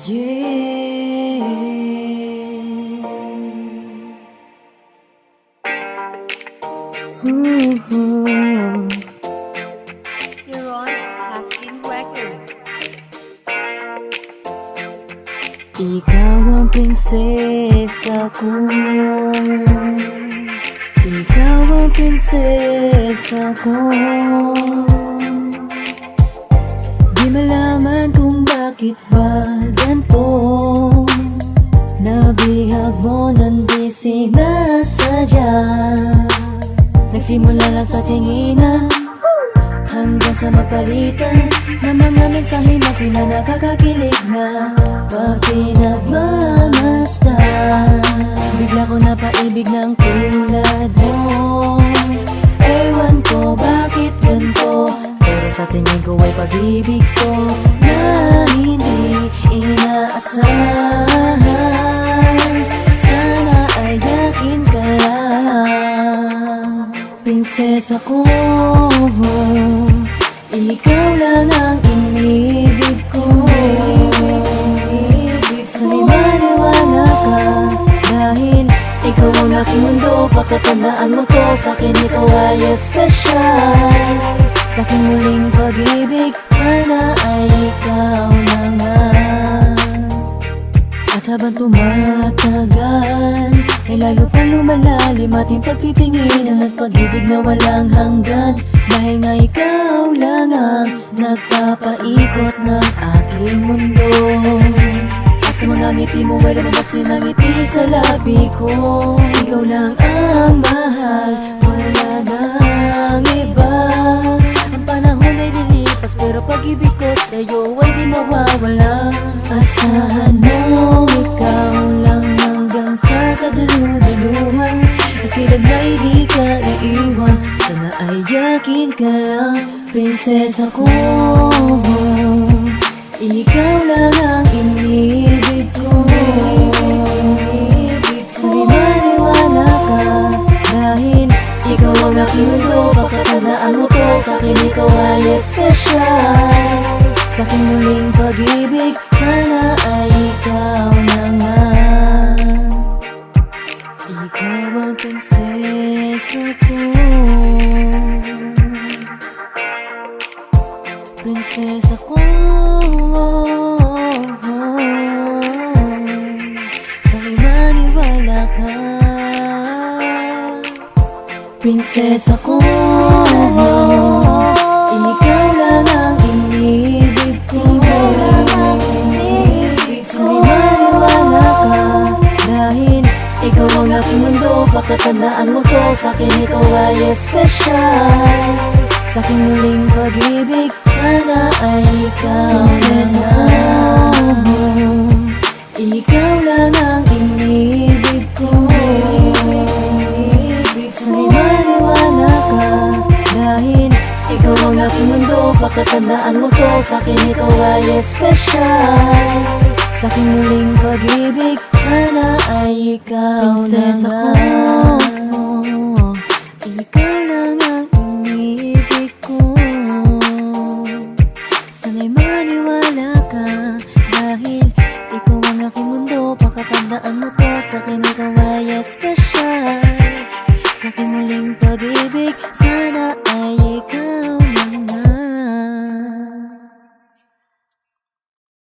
Ooh. You're on Casting Records. Ikaw ang prinsesa ko. Ikaw ang prinsesa ko. Di malaman kung bakit ba ganito. Nabihag mo nang di sinasadya. Nagsimula lang sa tinginan hanggang sa mapalitan ng mga mensahe na tila nakakakilig na pag pinagmamasdan. Bigla ko napaibig ng tulad mo. Ewan ko bakit ganito, pero sa tingin ko ay pag-ibig ko na hindi inaasahan. Sana ay yakin ka lang, prinsesa ko. Ikaw lang ang inibig ko. Sana'y maniwala ka, dahil ikaw ang aking mundo. Pakatandaan mo to, sa'kin ikaw ay espesyal. Sa'king muling pag-ibig, sana ay ikaw na nga. At habang tumatagal, ay lalo pang lumalalim ating pagtitinginan at pag-ibig na walang hanggan. Dahil nga ikaw lang ang nagpapaikot ng aking mundo. At sa mga ngiti mo ay lumabas din ang ngiti sa labi ko. Ikaw lang ang mahal, wala nang iba. Ang panahon ay lilipas, pero pag-ibig ko sa'yo ay di mawawala. Asahan mo, ikaw lang hanggang sa kaduluduluhan. At kilad na di ka iiwan, sana ay yakin ka lang, prinsesa ko. Ikaw lang ang inibig ko. Sana'y maniwala ka, dahil ikaw ang aking mundo. Pakatandaan mo to, sa'kin ikaw ay espesyal. Sa'king muling pag-ibig, sana ay ikaw na nga. Ikaw ang prinsesa ko. Prinsesa ko. Sana'y maniwala ka, prinsesa ko. Ikaw lang ang inibig ko. Sana'y maniwala ka, dahil ikaw ang aking mundo. Pakatandaan mo to, sa'kin ikaw ay espesyal. Sa'king muling pag-ibig, sana ay ikaw na. Ikaw lang ang inibig ko. Sana'y maniwala ka, dahil ikaw ang aking mundo. Pakatandaan mo to, sa'kin ikaw ay espesyal. Sa'king muling pag-ibig, sana ay ikaw na. Prinsesa ko, ikaw na.